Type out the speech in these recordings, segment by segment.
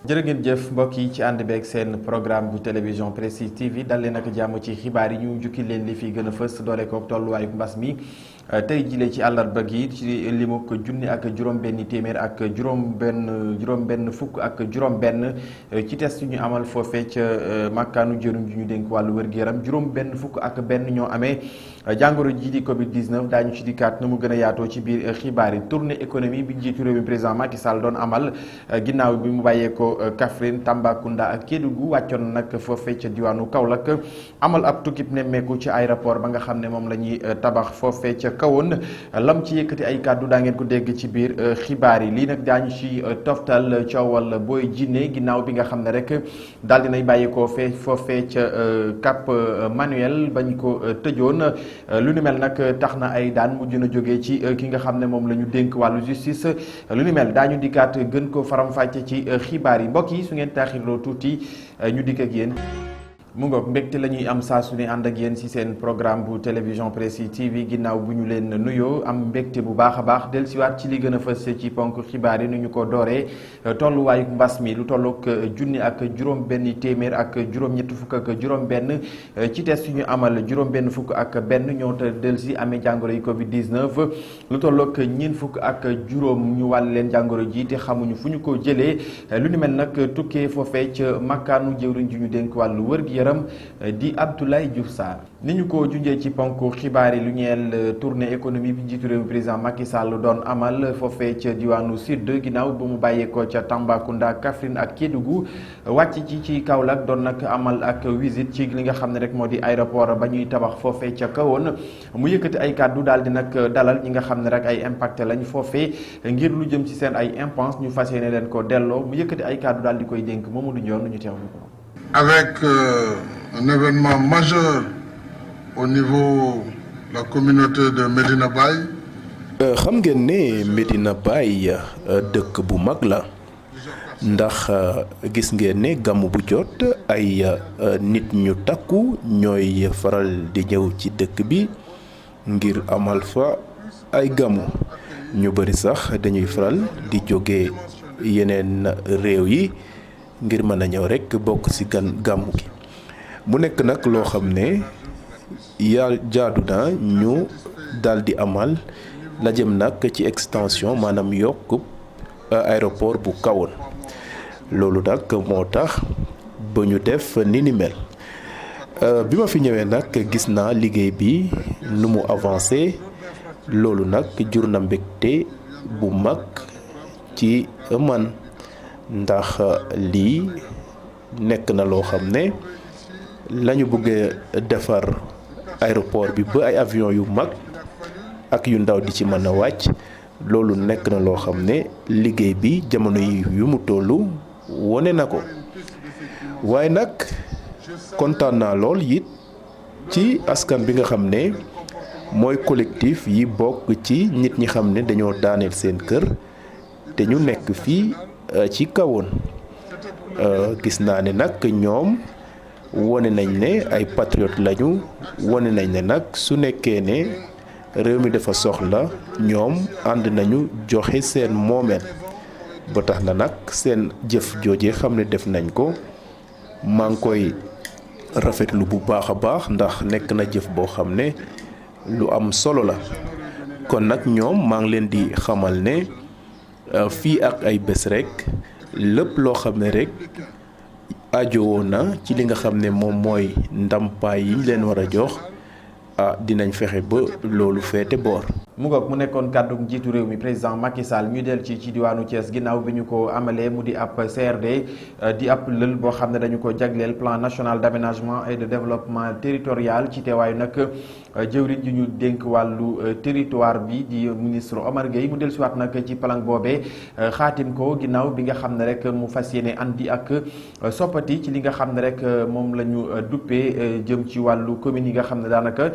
jërë ngeen jëf mbokk yi ci ànd beeg seen programme bu télévision Prestige TV dal leen ak jàmm ci xibaar yi ñu jukki leen li fi gën a fës doore kook tolluwaayu mbas mi tey jile ci àllarba gi ci limuk junni ak juróom-benni téeméer ak juróom-benn fukk ak juróom-benn ci test yu ñu amal foofee ca makkaanu jëruñ ju ñu dénk wàllu wér-gu-yaram juróom-benn fukk ak benn ñoo amee jàngoro ji di Covid 19 daañu ci dikkaat na mu gën a yaatoo ci biir xibaar yi tournée économie bi njiitu réew mi président Macky Sall doon amal ginnaaw bi mu bàyyeekoo Kaffrine Tambacounda ak Kédougou wàccoon nag foofee ca diwaanu Kaolack amal ab tukkib nemmeeku ci aéroport ba nga xam ne moom la ñuy tabax foofee ca kawoon lam ci yëkkati ay kàddu daa ngeen ko dégg ci biir xibaar yi lii nag daañu ci toftal coowal Boy Djiné ginnaaw bi nga xam ne rek daal dinay bàyyeekoo foofee ca Cap Manuel bañ ko tëjoon lu ni mel nag tax na ay daan mujj na jógee ci ki nga xam ne moom la ñu dénk wàllu justice lu ni mel daañu dikkaat gën ko faram-fàcce ci xibaar yi mbokk yi su ngeen taaxirloo tuuti ñu dikk ak yéen mu ngoog mbégte la ñuy am saa su ne ànd ak yéen ci seen programme bu télévision Prestige TV ginnaaw bu ñu leen nuyoo am mbégte bu baax a baax dellusiwaat ci li gën a fës ci ponk xibaar yi nu ñu ko dooree tolluwaayu mbas mi lu tollook junni ak juróom-benn téeméer ak juróom-ñett fukk ak juróom-benn ci test yu ñu amal juróom-benn fukk ak benn ñoo te dellusi amee jàngoro yi Covid 19 lu tollook ñeent fukk ak juróom ñu wàll leen jàngoro ji te xamuñu fu ñu ko jëlee lu ni mel nag tukkee foofee ca makkaanu jëwriñ ju ñu dénk wàllu wër-gi-yaram di Abdoulaye Diouf Sarr ni ñu ko junjee ci ponk xibaar yi lu ñeel tournée économie bi njiitu réew mi président Macky Sall doon amal foofee ca diwaanu sud ginnaaw ba mu bàyyeekoo ca Tambacounda Kaffrine ak Kédougou wàcc ci Kaolack doon nag amal ak visite ci li nga xam ne rek moo di aéroport ba ñuy tabax foofee ca kawoon mu yëkkati ay kàddu daal di nag dalal ñi nga xam ne rek ay impacté lañ foofee ngir lu jëm ci seen ay impense ñu fas yéene leen ko delloo mu yëkkati ay kàddu daal di koy dénk Mamadou Ndione ñu teewlu ko. Avec un événement majeur au niveau de la communauté de Medina Baye. xam ngeen ne Medina Baye dëkk bu mag la ndax gis ngeen ne gàmmu bu jot ay nit ñu takku ñooy faral di ñëw ci dëkk bi ngir amal fa ay gàmmu ñu bari sax dañuy faral di jóge yeneen réew yi ngir mën a ñëw rekk bokk ci gàmmu gi mu nekk nag loo xam ne jaadu na ñu daldi amal la jëm nag ci extension maanaam yokk aéroport bu kawoon loolu nag moo tax ba ñu def ni mel bi ma fi ñëwee nag gis naa liggéey bi nu mu avancé loolu nag jur na mbégte bu mag ci man ndax lii nekk na loo xam ne lañu bëgg defar aéroport bi ba ay avion yu mag ak yu ndaw di ci mën a wàcc loolu nekk na loo xam ne liggéey bi jamono yi yu mu tollu wone na ko waaye nag kontaan naa lool it ci askan bi nga xam ne mooy collectif yi bokk ci nit ñi xam ne dañoo daaneel seen kër te ñu nekk fii ci kawoon gis naa ne nag ñoom wone nañ ne ay patriote lañu wone nañ ne nag su nekkee ne réew mi dafa soxla ñoom ànd nañu joxe seen moomeel ba tax na nag seen jëf jooje xam ne def nañ ko maa ngi koy rafetlu bu baax a baax ndax nekk na jëf boo xam ne lu am solo la kon nag ñoom maa ngi leen di xamal ne fii ak ay bés rekk lépp loo xam ne rekk ajowoo na ci li nga xam ne moom mooy ndàmpaay yi ñu leen war a jox dinañ fexe ba loolu féete boor. mu ngoog mu nekkoon kàddu njiitu réew mi président Macky Sall ñu del ci diwaanu Thiès ginnaaw bi ñu ko amalee mu di ab CRD di ab lël boo xam ne dañu ko jagleel plan national d'aménagement et de développement territorial ci teewaayu nag jëwriñ ji ñu dénk wàllu territoire bi di ministre Omar Gueye mu dellusiwaat nag ci plan boobee xaatim ko ginnaaw bi nga xam ne rek mu fas yéene andi ak soppati ci li nga xam ne rek moom la ñu duppee jëm ci wàllu commune yi nga xam ne daanaka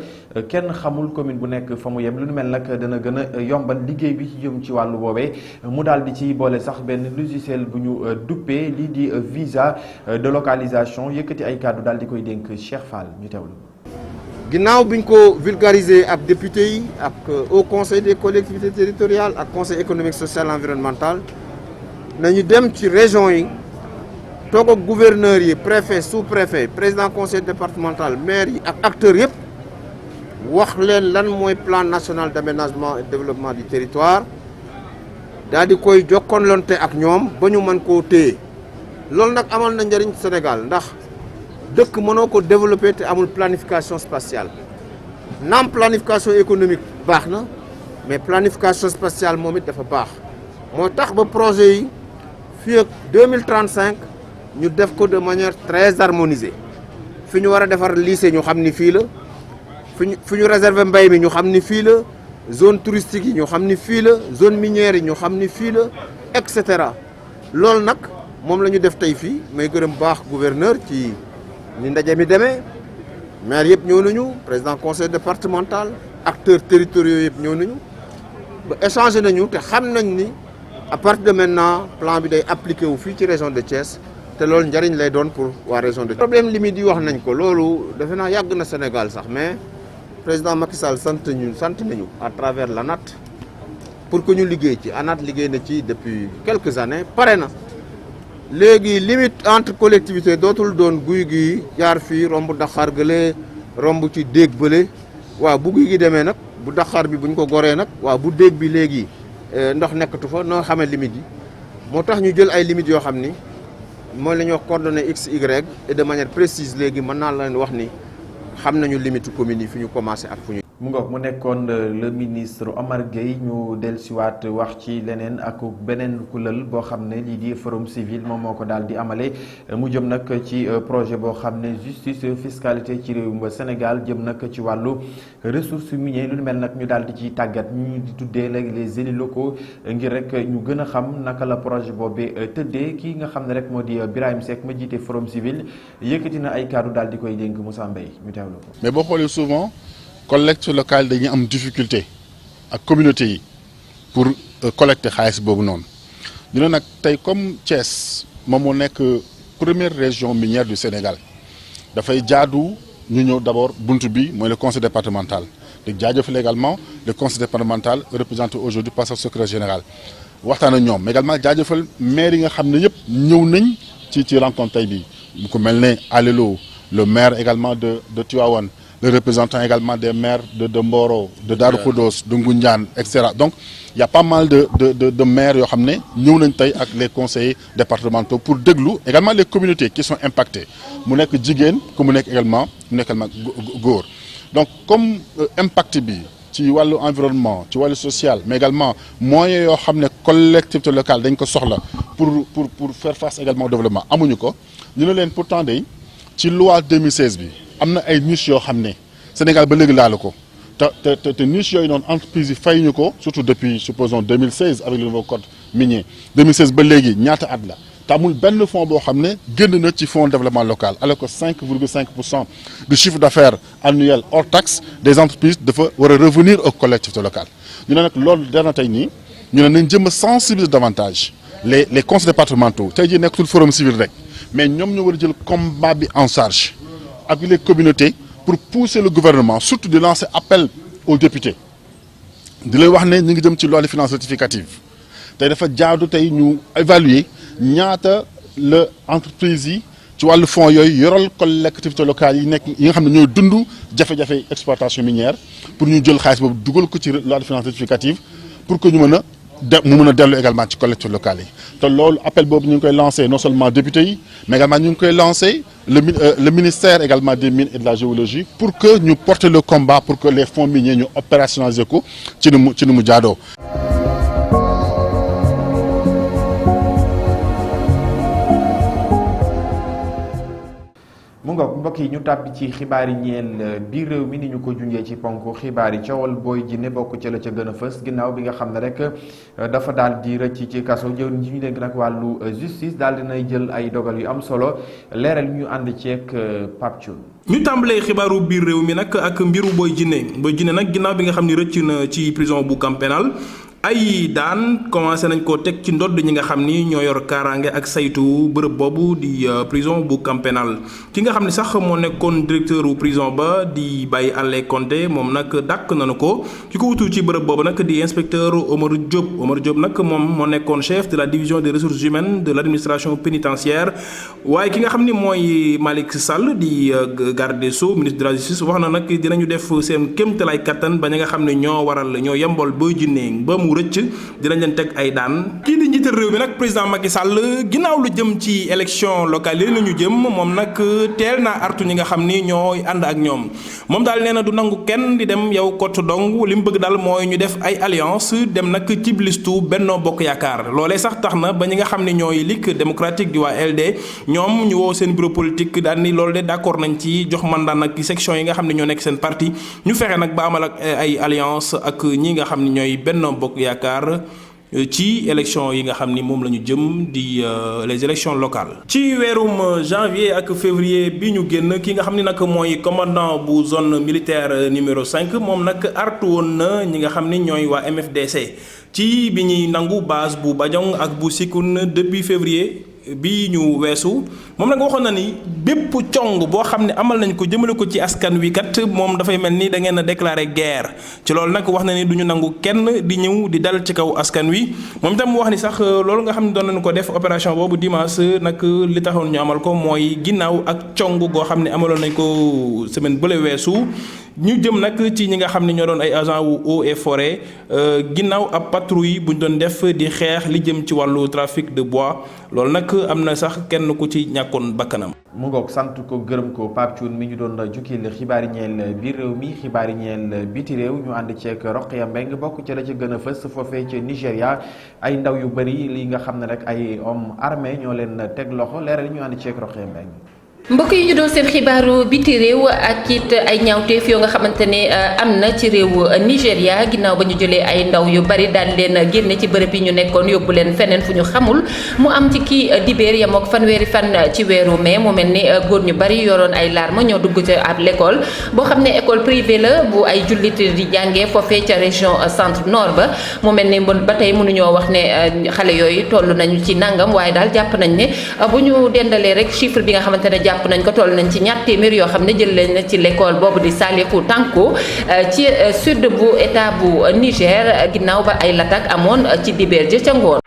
kenn xamul commune bu nekk fa mu yem lu nu mel nag dana gën a yombal liggéey bi ci jëm ci wàllu boobee mu daal di ci boole sax benn logiciel bu ñu duppee lii di visa de localisation yëkkati ay kàddu daal di koy dénk Cheikh Fall ñu teewlu. ginnaaw bi ñu ko vulgariser ak député yi ak au conseil des collectivités territoriales ak conseil économique social et environnemental nañu dem ci région yi toog ak gouverneur yi préfet sous-préfet président conseil départemental maire yi ak acteurs yëpp wax leen lan mooy plan national d'aménagement et développement du territoire daal di koy jokkoonlonte ak ñoom ba ñu mën koo téye loolu nag amal na njëriñ Sénégal ndax dëkk mënoo ko développer te amul planification spatiale naam planification économique baax na mais planification spatiale moom it dafa baax moo tax ba projet yi fii ak 2035 ñu def ko de manière très harmonisée fi ñu war a defar lycée ñu xam ni fii la fi ñu réserver mbay mi ñu xam ni fii la zone touristique yi ñu xam ni fii la zone minière yi ñu xam ni fii la et cetera loolu nag moom la ñu def tey fii may gërëm baax gouverneur ci ni ndaje mi demee maire yëpp ñëw nañu président conseil départemental acteurs territoriaux yëpp ñëw nañu ba échanger nañu te xam nañ ni à partir de maintenant plan bi day appliqué wu fii ci région de Thiès te loolu njariñ lay doon pour waa région de Thiès. problème limite yi wax nañ ko loolu defe naa yàgg na Sénégal sax mais président Macky Sall sant nañu à travers l'ANAT pour que ñu liggéey ci ANAT liggéey na ci depuis quelques années pare na léegi limite entre collectivités dootul doon guy gi jaar fii romb Daxaar gële romb ci déeg bële waaw bu guy gi demee nag bu Daxaar bi buñ ko goree nag waaw bu déeg bi léegi ndox nekkatu fa noo xamee limites yi moo tax ñu jël ay limites yoo xam ni mooy la ñuy wax coordonnées x y et de manière précise léegi mën naa leen wax ni xam nañu limite communes yi fi ñu commencé ak fu ñu. mu ngoog mu nekkoon le ministre Omar Gueye ñu dellusiwaat wax ci leneen ak beneen kuréel boo xam ne lii di forum civil moom moo ko daal di amale mu jëm nag ci projet boo xam ne justice fiscalité ci réewum Sénégal jëm nag ci wàllu ressources minières lu mel nag ñu daal di ci tàggat ñu di tuddee léegi les élus locaux ngir rek ñu gën a xam naka la projet boobee tëddee kii nga xam ne rek moo di Birahim Seck ma jiite forum civil yëkkati na ay kaddu daal di koy dénk Moussa Mbaye ñu teewlu ko. mais boo xoolee souvent. collecte locale dañuy am difficulté ak communauté yi pour collecter xaalis boobu noonu ñu ne nag tey comme Thiès moom moo nekk première région minière du Sénégal dafay jaadu ñu ñëw d'abord buntu bi mooy le conseil départemental di jaajëfal également le conseil départemental représenté aujourd'hui par son secrétaire général waxtaan ak ñoom mais également jaajëfal maire yi nga xam ne yëpp ñëw nañ ci rencontre tey bi bu ko mel ne Alelo le maire également de Tivaouane le représentant également des maires de Mboro, de Darou Khoudoss, de Ngoundiane, etc. Donc, il y a pas mal de maires yoo xam ne ñëw nañ tey ak les conseillers départementaux pour déglu également les communautés qui sont impactées mu nekk jigéen comme mu nekk également góor. Donc, comme impact bi ci wàllu environnement ci wàllu social mais également moyens yoo xam ne collectivité locale dañ ko soxla pour faire face également au développement amuñu ko ñu ne leen pourtant day ci loi 2016 bi. am na ay niches yoo xam ne Sénégal ba léegi laalu ko te niches yooyu noonu entreprise yi fay ñu ko surtout depuis supposons 2016 avec le nouveau code minier 2016 ba léegi ñaata at la te amul benn fonds boo xam ne génn na ci fonds de développement local alors que 5,5% du chiffre d'affaires annuel hors taxe des entreprises dafa war a revenir aux collectivités locales ñu ne nag loolu dana tey nii ñu ne nañ jëm a sensibiliser davantage les conseils départementaux tey jii nekkatul forum civil rek mais ñoom ñoo war a jël combat bi en charge avec les communautés pour pousser le gouvernement surtout de lancer appel aux députés di lay wax ne ñu ngi jëm ci loi de finances rectificative tey dafa jaadu tey ñu évaluer ñaata la entreprise yi ci wàllu fonds yooyu yoral collectivités locales yi nekk yi nga xam ne ñooy dund jafe-jafe exploitation minière pour ñu jël xaalis boobu dugal ko ci loi de finances rectificative pour que ñu mën a dellu également ci collectivités locales yi te loolu appel boobu ñu ngi koy lancé non seulement députés yi mais également ñu ngi koy lancé le ministère également des mines et de la géologie pour que ñu porter le combat pour que les fonds miniers ñu opérationnaliser ko ci ni mu jaadoo. mu nga mbokk yi ñu tàbbi ci xibaar yi ñeel biir réew mi ni ñu ko junjee ci ponk xibaar yi coowal Boy Djiné bokk ca la ca gën a fës ginnaaw bi nga xam ne rek dafa daal di rëcc ci kaso jëwriñ ji ñu dégg nag wàllu justice daal dinay jël ay dogal yu am solo leeral ñu ànd ceeg Pape Thioune. ñu tàmbalee xibaaru biir réew mi nag ak mbiru Boy Djiné nag ginnaaw bi nga xam ne rëcc na ci prison bu Camp pénal ay daan commencé nañ koo teg ci ndodd ñi nga xam ni ñoo yor kaaraange ak saytu bërëb boobu di prison bu camp pénal ki nga xam ni sax moo nekkoon directeur u prison ba di Baye Allé Konté moom nag dàkk nañu ko ki ko wutu ci bërëb boobu nag di inspecteur Omar Diop nag moom moo nekkoon chef de la division des ressources humaines de l'administration pénitentiaire waaye ki nga xam ni mooy Malick Sall di garde des Sceaux ministre de la justice wax na nag dinañu def seen kéemtalaay kattan ba ñi nga xam ne ñoo yembol Boy Djiné ba mu rëcc dinañ leen teg ay daan. kii di njiital réew mi nag président Macky Sall ginnaaw lu jëm ci élection locale yi ñu jëm moom nag teel naa artu ñi nga xam ni ñooy ànd ak ñoom moom daal nee na du nangu kenn di dem yow kott dong li mu bëgg daal mooy ñu def ay alliance dem nag ci listu Benno Bokk Yaakaar loolee sax tax na ba ñi nga xam ne ñooy Ligue démocratique di waa LD ñoom ñu woo seen bureau politique daal ni loolu de d'accord nañ ci jox mandat nag ci section yi nga xam ne ñoo nekk seen parti ñu fexe nag ba amal ak ay alliance ak ñi nga xam ne ñooy Benno Bokk Yaakaar ci élection yi nga xam ni moom la ñu jëm di les élections locales. ci weerum janvier ak février bi ñu génn ki nga xam ni nag mooy commandant bu zone militaire numéro 5 moom nag artu woon na ñi nga xam ni ñooy waa MFDC ci bi ñuy nangu base bu Badiong ak bu Sikun depuis février bi ñu weesu moom nag waxoon na ni bépp cong boo xam ne amal nañ ko jëmale ko ci askan wi kat moom dafay mel ni da ngeen a déclarer guerre ci loolu nag wax na ni du ñu nangu kenn di ñëw di dal ci kaw askan wi moom itam mu wax ni sax loolu nga xam ne doon nañu ko def opération boobu dimanche nag li taxoon ñu amal ko mooy ginnaaw ak cong goo xam ne amaloon nañ ko semaine bële weesu ñu jëm nag ci ñi nga xam ne ñoo doon ay agent wu eaux et forêt ginnaaw ab patrouille bu ñu doon def di xeex li jëm ci wàllu trafic de bois loolu nag am na sax kenn ku ci ñàkkoon bakkanam. mu ngoog sant ko gërëm ko Pape Thioune mi ñu doon jukkil xibaar yi ñeel biir réew mi xibaar yi ñeel biti réew ñu ànd ceeg Roqaya Mbeng bokk ca la ca gën a fës foofee ca Nigéria ay ndaw yu bëri li nga xam ne rek ay hommes armés ñoo leen teg loxo leeral ñu ànd ceeg Roqaya Mbeng. mbokk yi ñu doon seen xibaaru biti réew ak it ay ñaawteef yoo nga xamante ne am na ci réewu Nigéria ginnaaw ba ñu jëlee ay ndaw yu bari daal leen génne ci bërëb yi ñu nekkoon yóbbu leen feneen fu ñu xamul mu am ci kii dibéer yam ak fanweeri fan ci weeru mai mu mel ni góor ñu bari yoroon ay larme ñoo dugg ci ab l'école boo xam ne école privée la bu ay jullit di jàngee foofee ca région centre nord ba mu mel ni ba tey mënuñoo wax ne xale yooyu toll nañu ci nangam waaye daal jàpp nañ ne bu ñu dendalee rek chiffre bi nga xamante ne jàpp nañ ko toll nañ ci ñaar téeméer yoo xam ne jël leen na ci l'école boobu di Salifu Tanko ci sud bu état bu Niger ginnaaw ba ay l'attaque amoon ci dibéer ja ca ngoon.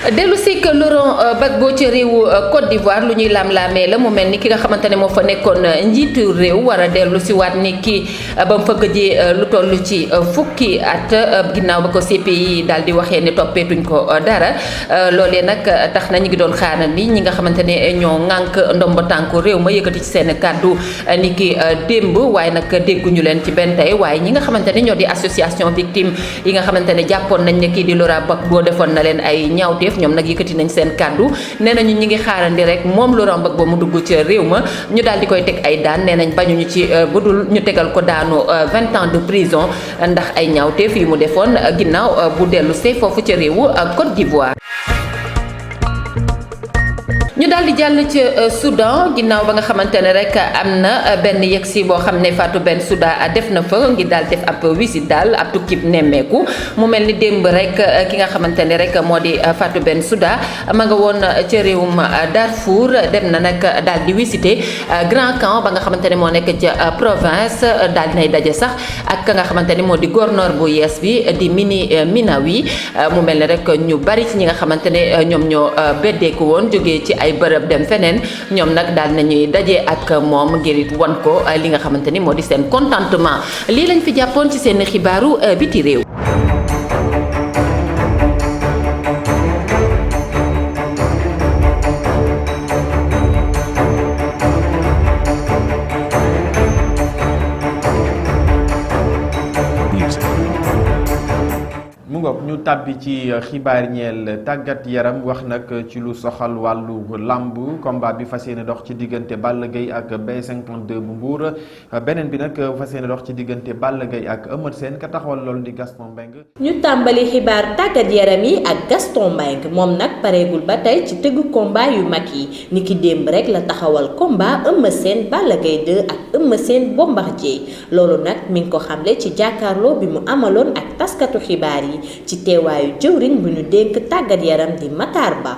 dellu si que Laurent Gbagbo ci réewu Côte d'Ivoire lu ñuy laam-laamee la mu mel ni ki nga xamante ne moo fa nekkoon njiitu réew war a dellu si waat ni ki ba mu fa gëjee lu toll ci fukki at ginnaaw ba ko CPI daal di waxee ne toppeetuñ ko dara loolee nag tax na ñu ngi doon xaaral ni ñi nga xamante ne ñoo ŋànk ndomba tànku réew ma yëkkati ci seen kàddu ni ki démb waaye nag dégguñu leen ci benn tey waaye ñi nga xamante ne ñoo di association victime yi nga xamante ne jàppoon nañ ne kii di Laurent Gbagbo defoon na leen ay ñaawteef ñoom nag yëkkati nañ seen kàddu nee nañu ñi ngi xaarandi rek moom Laurent Gbagbo mu dugg ci réew ma ñu daal di koy teg ay daan nee nañ bañuñu ci budul ñu tegal ko daanu 20 ans de prison ndax ay ñaawteef yi mu defoon ginnaaw bu dellu see foofu ca réewu Côte d'Ivoire. ñu daal di jàll ci Soudan ginnaaw ba nga xamante ne rek am na benn yegsi boo xam ne Fatou Bensouda def na fa ngir daal def ab visite daal ab tukkib nemmeeku mu mel ni démb rek ki nga xamante ne rek moo di Fatou Bensouda ma nga woon ca réewum Darfour dem na nag daal di visiter Grand Camp ba nga xamante ne moo nekk ca province daal dinay daje sax ak ka nga xamante ne moo di gouverneur bu yees bi di Minawi mu mel ni rek ñu bari ci ñi nga xamante ne ñoom ñoo beddeeku woon jógee ci ay bërëb dem feneen ñoom nag daal nañuy daje ak moom ngir it wan ko li nga xamante ni moo di seen contentement lii lañ fi jàppoon ci seen xibaaru biti réew. ñu tàbbi ci xibaar ñeel tàggat yaram wax nag ci lu soxal wàllu làmb combat bi fas yéene dox ci diggante Balla Gaye ak B52 bu Mbour beneen bi nag fas yéene dox ci diggante Balla Gaye ak Eumeu Sène ka taxawal loolu di Gaston Mbengue. ñu tàmbali xibaar tàggat yaram yi ak Gaston Mbengue moom nag pareegul ba tey ci tëggu combat yu mag yi niki démb rek la taxawal combat Eumeu Sène Balla Gaye 2 ak Eumeu Sène Bombardier loolu nag mi ngi ko xamle ci jàkkaarloo bi mu amaloon ak taskatu xibaar yi ci teewaayu jëwriñ bu ñu dénk tàggat yaram di Matar Ba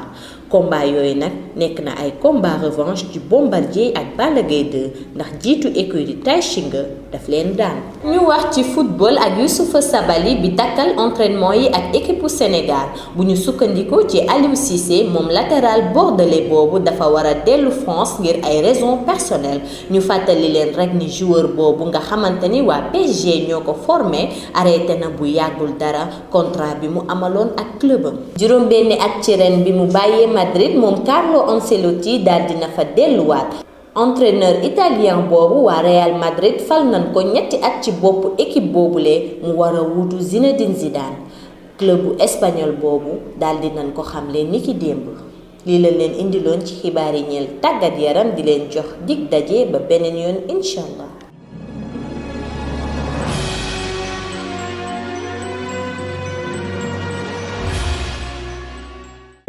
combat yooyu nag nekk na ay combat revanche ci Bombardier ak Balla Gaye 2 ndax jiitu écurie Tay Shinga daf leen daan. ñu wax ci football ak Youssoupha Sabaly bi dakkal entraînement yi ak équipe Sénégal bu ñu sukkandikoo ci Aliou Cissé moom latéral bordelais boobu dafa war a dellu France ngir ay raisons personnelles ñu fàttali leen rek ni joueur boobu nga xamante ni waa PSG ñoo ko formé arrêté na bu yàggul dara contrat bi mu amaloon ak clubam. juróom-benni at ci ren bi mu bàyyee Madrid moom Carlo Ancelotti daal dina fa delluwaat. entraîneur italien boobu waa Real Madrid fal nañ ko ñetti at ci bopp équipe boobule mu war a wuutu Zinedine Zidane club bu espagnol boobu daal di nañ ko xamle niki démb lii la leen indiloon ci xibaar yi ñeel tàggat yaram di leen jox dig daje ba beneen yoon incha allah.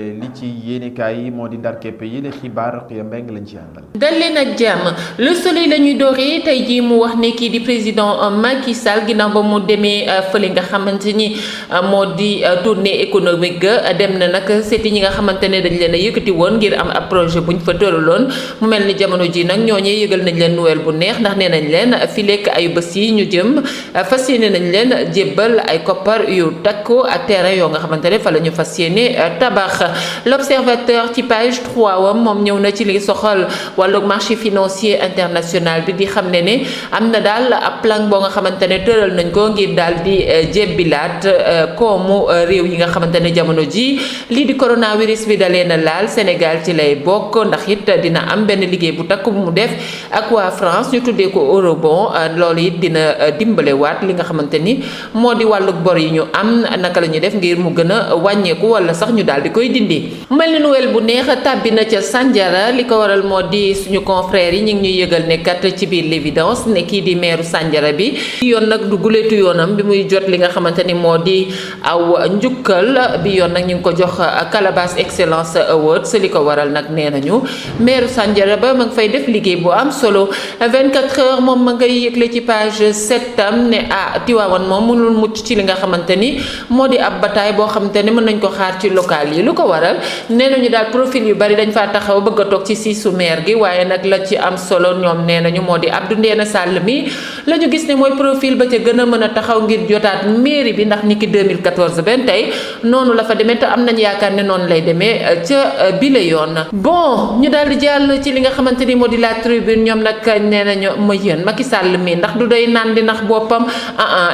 li ci yéenekaay yi moo di ndar képp yi la xibaar Rokhaya Mbengue lañ ci àndal. dal leen ak jàmm Le Soleil la ñuy dooree tey jii mu wax ne kii di président Macky Sall ginnaaw ba mu demee fële nga xamante ni moo di tournée économique ga dem na nag seeti ñi nga xamante ne dañ leen a yëkkati woon ngir am ab projet buñ fa tëraloon mu mel ni jamono ji nag ñooñee yëgal nañ leen nouvelle bu neex ndax nee nañ leen fi lekk ay bés yi ñu jëm fas yéene nañ leen jébbal ay koppar yu takku ak terrain yoo nga xamante ne fa la ñu fas yéene tabax. L'Observateur ci page 3 wam moom ñëw na ci li soxal wàllu marché financier international bi di xam ne am na daal ab plan boo nga xamante ne tëral nañ ko ngir daal di jébbilaat koomu réew yi nga xamante ne jamono ji lii di coronavirus bi dalee na laal Sénégal ci lay bokk ndax it dina am benn liggéey bu takk bu mu def ak waa France ñu tuddee ko eurobond loolu it dina dimbalewaat li nga xamante ni moo di wàllu bor yi ñu am naka la ñuy def ngir mu gën a wàññeeku wala sax ñu daal di koy dindi. mu mel ni nouvelle bu neex tàbbi na ca Sandiara li ko waral moo di suñu confrères yi ñu ngi ñuy yëgal ne kat ci biir l'évidence ne kii di meeru Sandiara bi yoon nag du guleetu yoonam bi muy jot li nga xamante ni moo di aw njukkal bi yoon nag ñu ngi ko jox Calabas Excellence Awards li ko waral nag nee nañu meeru Sandiara ba ma ngi fay def liggéey bu am solo 24 heures moom ma ngay yëgle ci page 7 am ne Tiwaawan moom mënul mucc ci li nga xamante ni moo di ab bataille boo xamante ni mën nañ ko xaar ci local yi lu ko waral nee nañu daal profil yu bari dañ faa taxaw bëgg a toog ci siisu maire gi waaye nag la ci am solo ñoom nee nañu moo di Abdou Ndéna Sall mi la ñu gis ne mooy profil ba ca gën a mën a taxaw ngir jotaat mairie bi ndax niki 2014 benn tey noonu la fa demee te am nañu yaakaar ne noonu lay demee ca bile yoon. bon ñu daal di jàll ci li nga xamante ni moo di la tribune ñoom nag nee nañu mooy yéen Macky Sall mi ndax du day naan di nax boppam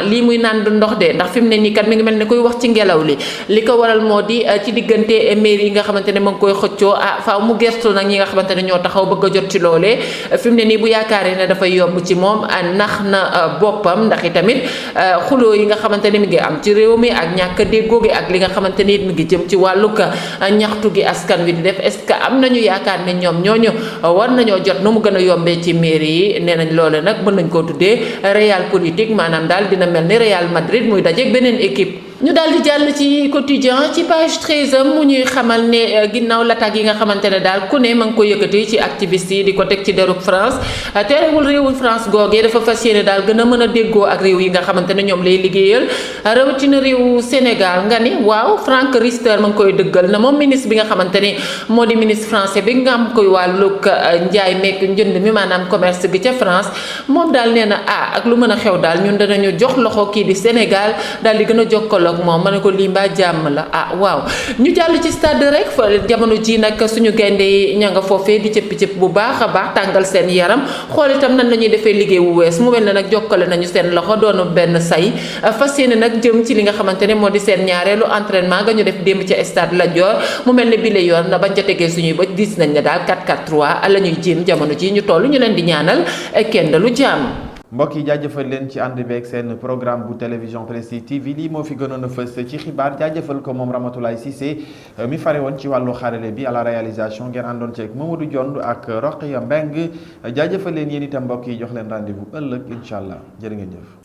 lii muy naan du ndox de ndax fi mu ne nii kat mi ngi mel ne koy wax ci ngelaw li ko waral moo di ci diggante mairie yi nga xamante ne ma ngi koy xëccoo faaw mu gertu nag ñi nga xamante ne ñoo taxaw bëgg a jot ci loolee fi mu ne nii bu yaakaaree ne dafay yomb ci moom nax na boppam ndax itamit xuloo yi nga xamante ne mi ngi am ci réew mi ak ñàkk déggoo gi ak li nga xamante ni it mi ngi jëm ci wàllug ñaxtu gi askan wi di def est-ce que am nañu yaakaar ne ñoom ñooñu war nañoo jot nu mu gën a yombee ci mairie yi nee nañ loole nag mën nañ koo tuddee réal politique maanaam daal dina mel ni Real Madrid muy dajeeg beneen équipe. ñu daal di jàll ci quotidien ci page 13 mu ñuy xamal ne ginnaaw l'attaque yi nga xamante ne daal ku ne ma ngi ko yëkkati ci activiste yi di ko teg ci derub France terewul réewul France googee dafa fas yéene daal gën a mën a déggoo ak réew yi nga xamante ne ñoom lay liggéeyal rawatina réewu Sénégal nga ni waaw Franck Riester ma ngi koy dëggal na moom ministre bi nga xamante ni moo di ministre français bi nga am koy wàllug njaay meek njënd mi maanaam commerce gi ca France moom daal nee na ak lu mën a xew daal ñun danañu jox loxo kii di Sénégal daal di gën a jokkaloo ak moom ma ne ko lii mbaa jàmm la waaw ñu jàll ci stade rek fa jamono ji nag suñu gaynde yi ña nga foofee di cëpp-cëpp bu baax a baax tàngal seen yaram xool itam nan la ñuy defee liggéey wu wees mu mel ne nag jokkale nañu seen loxo doonu benn say fas yéene nag jëm ci li nga xamante ne moo di seen ñaareelu entraînement nga ñu def démb ca stade Lat Dior mu mel ne bile yoon bañ ca tegee suñuy bët gis nañ ne daal 4-4-3 la ñuy jéem jamono ji ñu toll ñu leen di ñaanal kenn dalu jàmm mbokk yi jaajëfal leen ci ànd beeg seen programme bu télévision Prestige TV lii moo fi gënoon a fës ci xibaar jaajëfal ko moom Ramatoulaye Cissé mi fare woon ci wàllu xarale bi à la réalisation ngeen àndoon ceeg Mamadou Diond ak Roqiya Mbeng jaajëfal leen yéen itam mbokk yi jox leen rendez-vous ëllëg incha allah jërë ngeen jëf.